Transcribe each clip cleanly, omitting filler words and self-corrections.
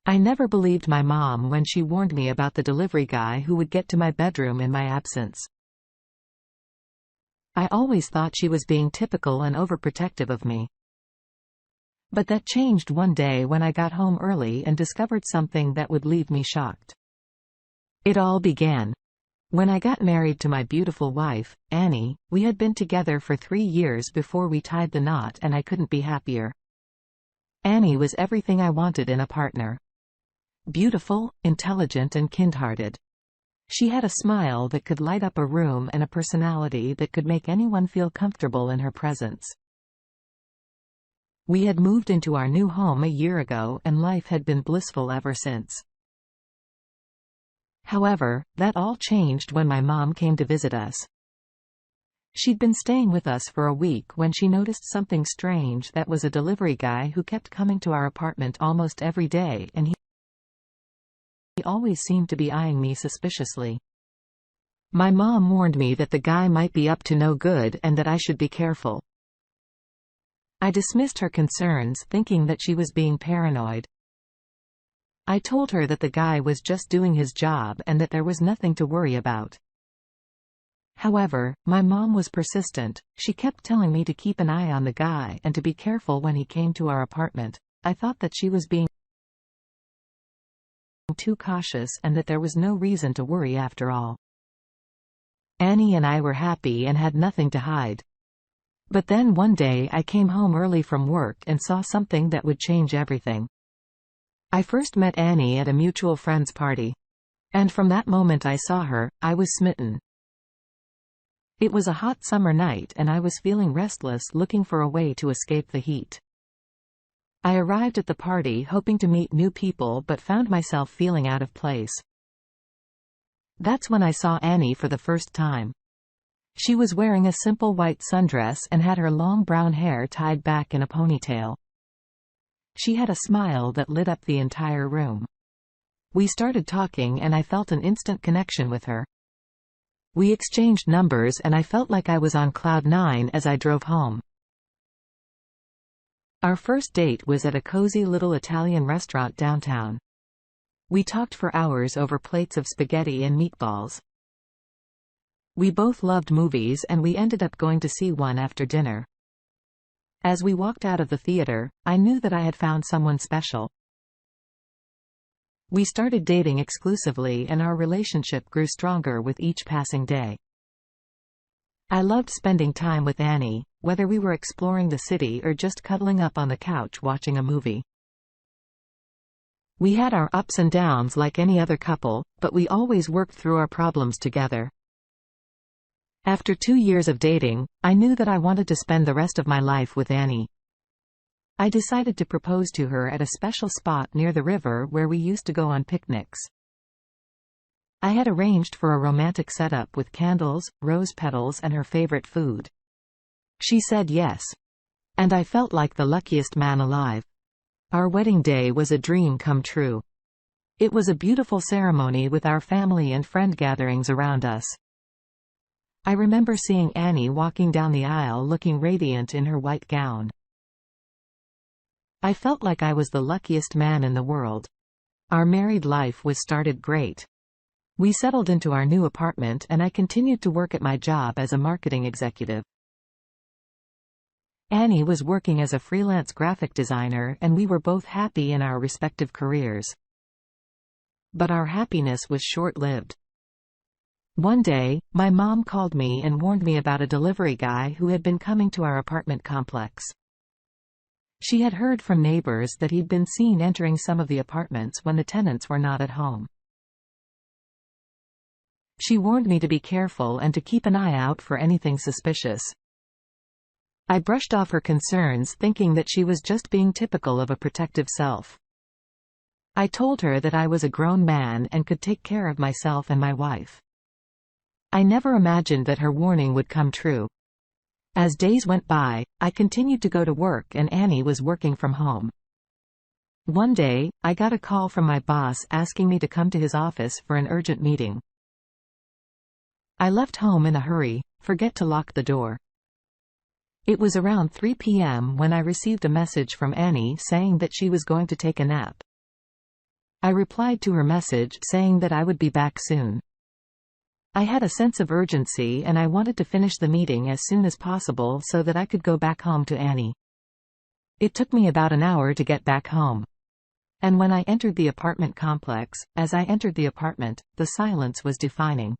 I never believed my mom when she warned me about the delivery guy who would get to my bedroom in my absence. I always thought she was being typical and overprotective of me. But that changed one day when I got home early and discovered something that would leave me shocked. It all began when I got married to my beautiful wife, Annie. We had been together for 3 years before we tied the knot, and I couldn't be happier. Annie was everything I wanted in a partner. Beautiful, intelligent and kind-hearted. She had a smile that could light up a room and a personality that could make anyone feel comfortable in her presence. We had moved into our new home a year ago, and life had been blissful ever since. However, that all changed when my mom came to visit us. She'd been staying with us for a week when she noticed something strange. That was a delivery guy who kept coming to our apartment almost every day, and he always seemed to be eyeing me suspiciously. My mom warned me that the guy might be up to no good and that I should be careful. I dismissed her concerns, thinking that she was being paranoid. I told her that the guy was just doing his job and that there was nothing to worry about. However, my mom was persistent. She kept telling me to keep an eye on the guy and to be careful when he came to our apartment. I thought that she was being too cautious and that there was no reason to worry after all. Annie and I were happy and had nothing to hide. But then one day I came home early from work and saw something that would change everything. I first met Annie at a mutual friend's party. And from that moment I saw her, I was smitten. It was a hot summer night and I was feeling restless, looking for a way to escape the heat. I arrived at the party hoping to meet new people but found myself feeling out of place. That's when I saw Annie for the first time. She was wearing a simple white sundress and had her long brown hair tied back in a ponytail. She had a smile that lit up the entire room. We started talking and I felt an instant connection with her. We exchanged numbers and I felt like I was on cloud 9 as I drove home. Our first date was at a cozy little Italian restaurant downtown. We talked for hours over plates of spaghetti and meatballs. We both loved movies and we ended up going to see one after dinner. As we walked out of the theater, I knew that I had found someone special. We started dating exclusively and our relationship grew stronger with each passing day. I loved spending time with Annie, whether we were exploring the city or just cuddling up on the couch watching a movie. We had our ups and downs like any other couple, but we always worked through our problems together. After 2 years of dating, I knew that I wanted to spend the rest of my life with Annie. I decided to propose to her at a special spot near the river where we used to go on picnics. I had arranged for a romantic setup with candles, rose petals and her favorite food. She said yes. And I felt like the luckiest man alive. Our wedding day was a dream come true. It was a beautiful ceremony with our family and friend gatherings around us. I remember seeing Annie walking down the aisle looking radiant in her white gown. I felt like I was the luckiest man in the world. Our married life was started great. We settled into our new apartment and I continued to work at my job as a marketing executive. Annie was working as a freelance graphic designer and we were both happy in our respective careers. But our happiness was short-lived. One day, my mom called me and warned me about a delivery guy who had been coming to our apartment complex. She had heard from neighbors that he'd been seen entering some of the apartments when the tenants were not at home. She warned me to be careful and to keep an eye out for anything suspicious. I brushed off her concerns, thinking that she was just being typical of a protective self. I told her that I was a grown man and could take care of myself and my wife. I never imagined that her warning would come true. As days went by, I continued to go to work and Annie was working from home. One day, I got a call from my boss asking me to come to his office for an urgent meeting. I left home in a hurry, forget to lock the door. It was around 3 p.m. when I received a message from Annie saying that she was going to take a nap. I replied to her message saying that I would be back soon. I had a sense of urgency and I wanted to finish the meeting as soon as possible so that I could go back home to Annie. It took me about an hour to get back home. And when I entered the apartment complex, as I entered the apartment, the silence was deafening.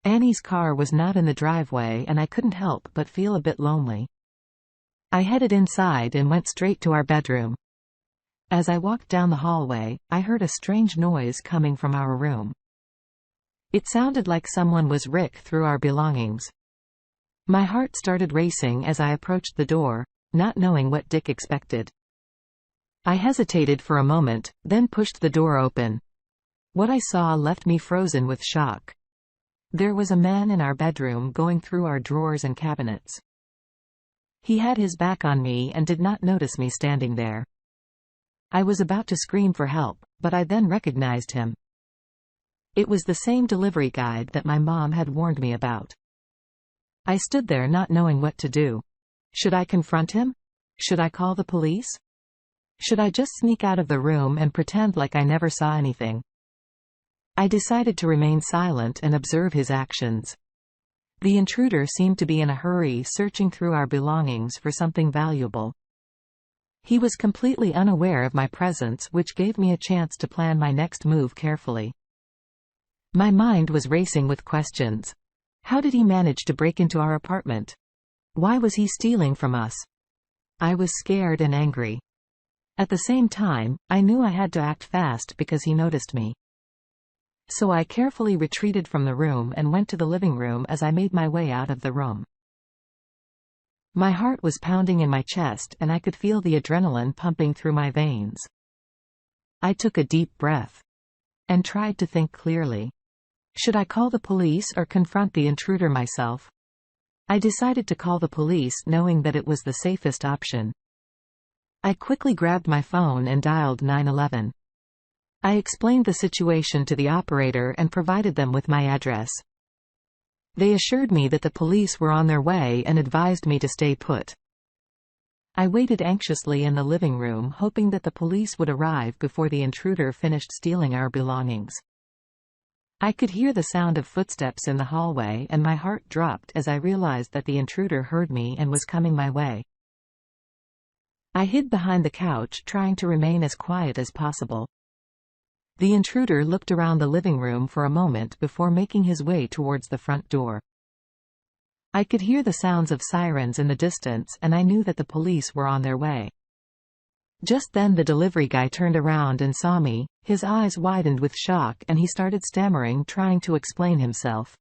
Annie's car was not in the driveway and I couldn't help but feel a bit lonely. I headed inside and went straight to our bedroom. As I walked down the hallway, I heard a strange noise coming from our room. It sounded like someone was ripping through our belongings. My heart started racing as I approached the door, not knowing what Dick expected. I hesitated for a moment, then pushed the door open. What I saw left me frozen with shock. There was a man in our bedroom going through our drawers and cabinets. He had his back on me and did not notice me standing there. I was about to scream for help, but I then recognized him. It was the same delivery guy that my mom had warned me about. I stood there not knowing what to do. Should I confront him? Should I call the police? Should I just sneak out of the room and pretend like I never saw anything? I decided to remain silent and observe his actions. The intruder seemed to be in a hurry, searching through our belongings for something valuable. He was completely unaware of my presence, which gave me a chance to plan my next move carefully. My mind was racing with questions. How did he manage to break into our apartment? Why was he stealing from us? I was scared and angry. At the same time, I knew I had to act fast because he noticed me. So I carefully retreated from the room and went to the living room as I made my way out of the room. My heart was pounding in my chest and I could feel the adrenaline pumping through my veins. I took a deep breath and tried to think clearly. Should I call the police or confront the intruder myself? I decided to call the police, knowing that it was the safest option. I quickly grabbed my phone and dialed 911. I explained the situation to the operator and provided them with my address. They assured me that the police were on their way and advised me to stay put. I waited anxiously in the living room, hoping that the police would arrive before the intruder finished stealing our belongings. I could hear the sound of footsteps in the hallway and my heart dropped as I realized that the intruder heard me and was coming my way. I hid behind the couch, trying to remain as quiet as possible. The intruder looked around the living room for a moment before making his way towards the front door. I could hear the sounds of sirens in the distance and I knew that the police were on their way. Just then the delivery guy turned around and saw me. His eyes widened with shock and he started stammering, trying to explain himself.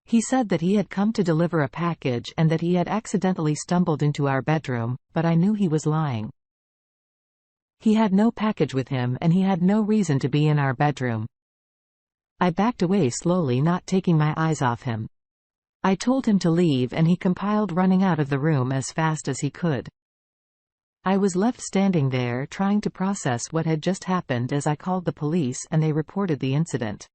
He said that he had come to deliver a package and that he had accidentally stumbled into our bedroom, but I knew he was lying. He had no package with him and he had no reason to be in our bedroom. I backed away slowly, not taking my eyes off him. I told him to leave and he compiled, running out of the room as fast as he could. I was left standing there trying to process what had just happened as I called the police and they reported the incident.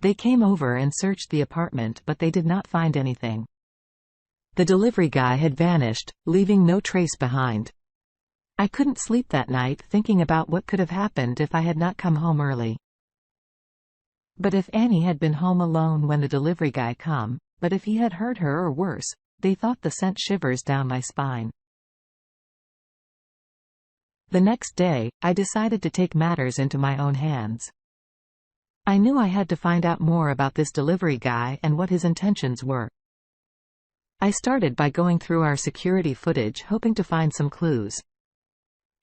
They came over and searched the apartment but they did not find anything. The delivery guy had vanished, leaving no trace behind. I couldn't sleep that night thinking about what could have happened if I had not come home early. But if Annie had been home alone when the delivery guy came, but if he had heard her, or worse, they thought, the sent shivers down my spine. The next day, I decided to take matters into my own hands. I knew I had to find out more about this delivery guy and what his intentions were. I started by going through our security footage, hoping to find some clues.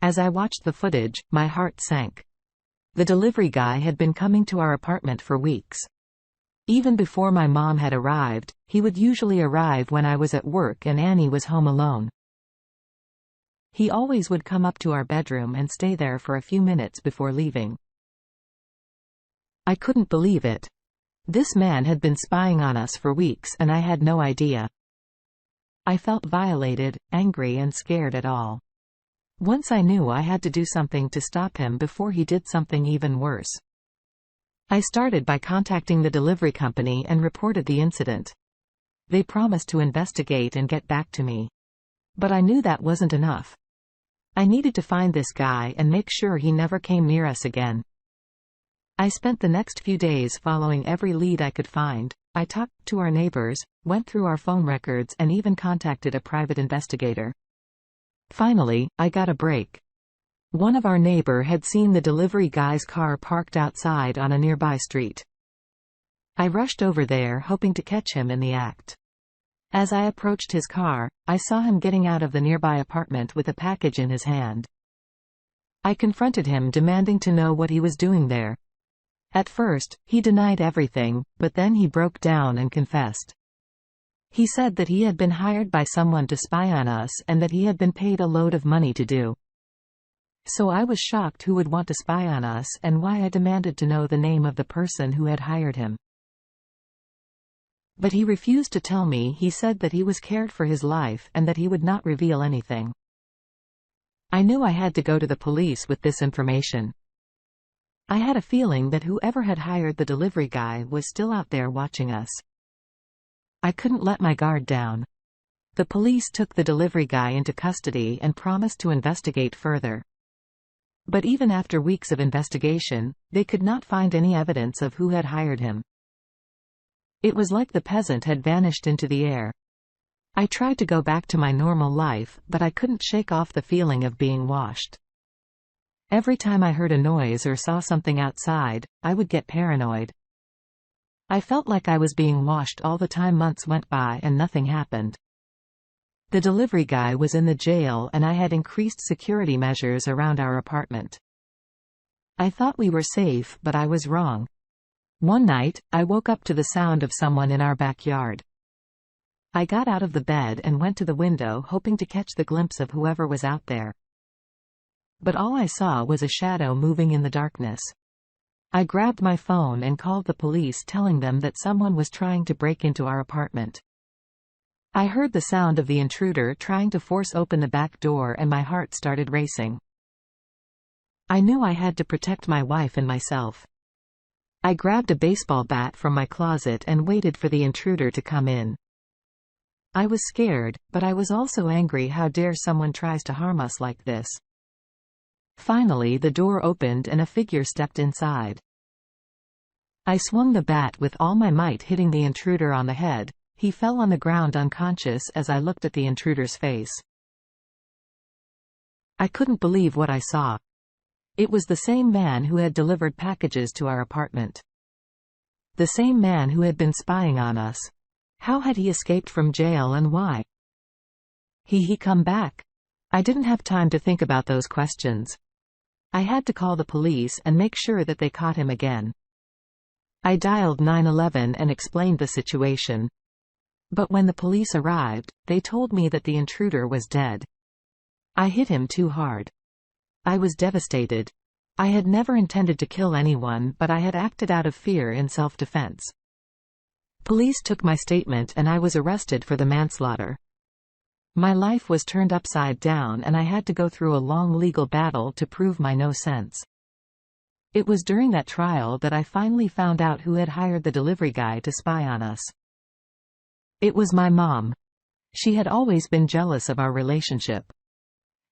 As I watched the footage, my heart sank. The delivery guy had been coming to our apartment for weeks. Even before my mom had arrived, he would usually arrive when I was at work and Annie was home alone. He always would come up to our bedroom and stay there for a few minutes before leaving. I couldn't believe it. This man had been spying on us for weeks and I had no idea. I felt violated, angry and scared at all. Once I knew I had to do something to stop him before he did something even worse. I started by contacting the delivery company and reported the incident. They promised to investigate and get back to me. But I knew that wasn't enough. I needed to find this guy and make sure he never came near us again. I spent the next few days following every lead I could find. I talked to our neighbors, went through our phone records, and even contacted a private investigator. Finally, I got a break. One of our neighbor had seen the delivery guy's car parked outside on a nearby street. I rushed over there hoping to catch him in the act. As I approached his car, I saw him getting out of the nearby apartment with a package in his hand. I confronted him, demanding to know what he was doing there. At first, he denied everything, but then he broke down and confessed. He said that he had been hired by someone to spy on us and that he had been paid a load of money to do. So I was shocked who would want to spy on us and why I demanded to know the name of the person who had hired him. But he refused to tell me. He said that he was scared for his life and that he would not reveal anything. I knew I had to go to the police with this information. I had a feeling that whoever had hired the delivery guy was still out there watching us. I couldn't let my guard down. The police took the delivery guy into custody and promised to investigate further. But even after weeks of investigation, they could not find any evidence of who had hired him. It was like the peasant had vanished into the air. I tried to go back to my normal life, but I couldn't shake off the feeling of being washed. Every time I heard a noise or saw something outside, I would get paranoid. I felt like I was being washed all the time. Months went by and nothing happened. The delivery guy was in the jail and I had increased security measures around our apartment. I thought we were safe, but I was wrong. One night, I woke up to the sound of someone in our backyard. I got out of the bed and went to the window hoping to catch the glimpse of whoever was out there. But all I saw was a shadow moving in the darkness. I grabbed my phone and called the police, telling them that someone was trying to break into our apartment. I heard the sound of the intruder trying to force open the back door and my heart started racing. I knew I had to protect my wife and myself. I grabbed a baseball bat from my closet and waited for the intruder to come in. I was scared, but I was also angry. How dare someone tries to harm us like this? Finally, the door opened and a figure stepped inside. I swung the bat with all my might, hitting the intruder on the head. He fell on the ground unconscious as I looked at the intruder's face. I couldn't believe what I saw. It was the same man who had delivered packages to our apartment. The same man who had been spying on us. How had he escaped from jail and why? He come back? I didn't have time to think about those questions. I had to call the police and make sure that they caught him again. I dialed 911 and explained the situation. But when the police arrived, they told me that the intruder was dead. I hit him too hard. I was devastated. I had never intended to kill anyone, but I had acted out of fear in self-defense. Police took my statement and I was arrested for the manslaughter. My life was turned upside down and I had to go through a long legal battle to prove my innocence. It was during that trial that I finally found out who had hired the delivery guy to spy on us. It was my mom. She had always been jealous of our relationship.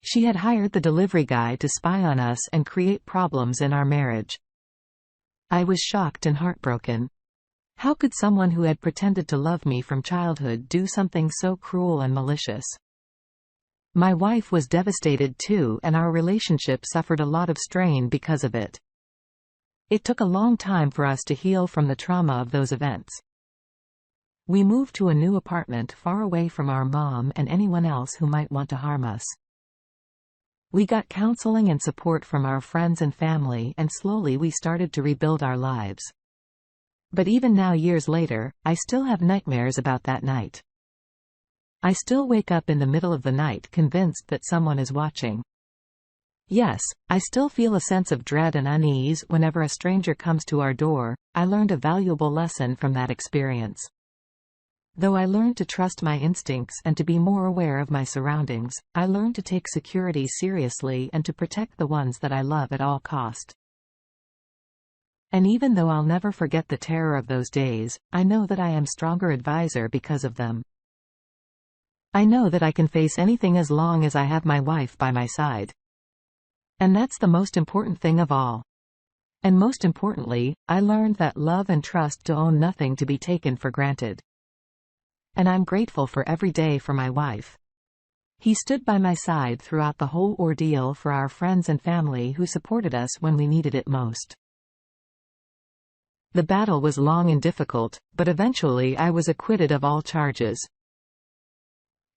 She had hired the delivery guy to spy on us and create problems in our marriage. I was shocked and heartbroken. How could someone who had pretended to love me from childhood do something so cruel and malicious? My wife was devastated too, and our relationship suffered a lot of strain because of it. It took a long time for us to heal from the trauma of those events. We moved to a new apartment far away from our mom and anyone else who might want to harm us. We got counseling and support from our friends and family, and slowly we started to rebuild our lives. But even now, years later, I still have nightmares about that night. I still wake up in the middle of the night convinced that someone is watching. Yes, I still feel a sense of dread and unease whenever a stranger comes to our door. I learned a valuable lesson from that experience. Though I learned to trust my instincts and to be more aware of my surroundings, I learned to take security seriously and to protect the ones that I love at all cost. And even though I'll never forget the terror of those days, I know that I am a stronger advisor because of them. I know that I can face anything as long as I have my wife by my side. And that's the most important thing of all. And most importantly, I learned that love and trust to own nothing to be taken for granted. And I'm grateful for every day for my wife. He stood by my side throughout the whole ordeal for our friends and family who supported us when we needed it most. The battle was long and difficult, but eventually I was acquitted of all charges.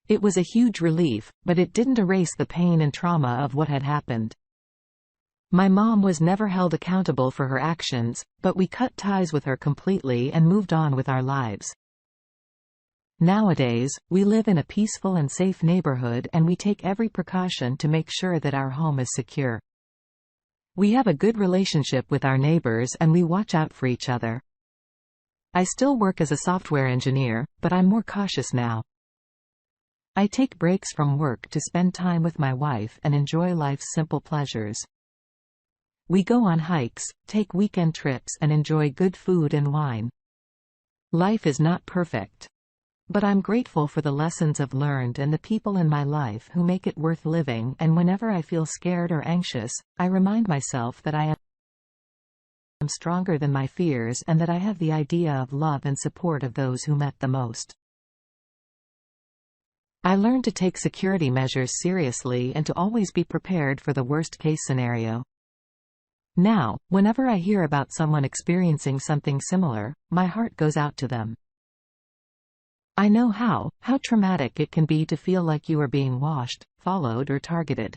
It was a huge relief, but it didn't erase the pain and trauma of what had happened. My mom was never held accountable for her actions, but we cut ties with her completely and moved on with our lives. Nowadays, we live in a peaceful and safe neighborhood and we take every precaution to make sure that our home is secure. We have a good relationship with our neighbors and we watch out for each other. I still work as a software engineer, but I'm more cautious now. I take breaks from work to spend time with my wife and enjoy life's simple pleasures. We go on hikes, take weekend trips and enjoy good food and wine. Life is not perfect. But I'm grateful for the lessons I've learned and the people in my life who make it worth living, and whenever I feel scared or anxious, I remind myself that I am stronger than my fears and that I have the idea of love and support of those who met the most. I learned to take security measures seriously and to always be prepared for the worst-case scenario. Now, whenever I hear about someone experiencing something similar, my heart goes out to them. I know how traumatic it can be to feel like you are being watched, followed or targeted.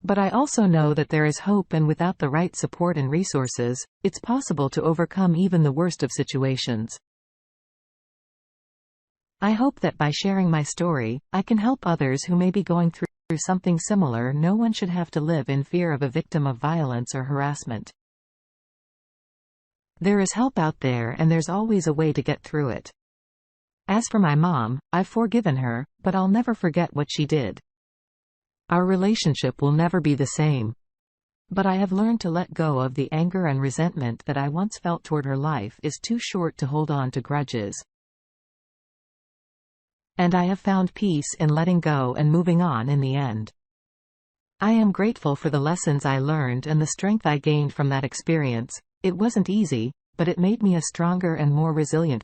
But I also know that there is hope, and without the right support and resources, it's possible to overcome even the worst of situations. I hope that by sharing my story, I can help others who may be going through something similar. No one should have to live in fear of a victim of violence or harassment. There is help out there and there's always a way to get through it. As for my mom, I've forgiven her, but I'll never forget what she did. Our relationship will never be the same. But I have learned to let go of the anger and resentment that I once felt toward her. Life is too short to hold on to grudges. And I have found peace in letting go and moving on in the end. I am grateful for the lessons I learned and the strength I gained from that experience. It wasn't easy, but it made me a stronger and more resilient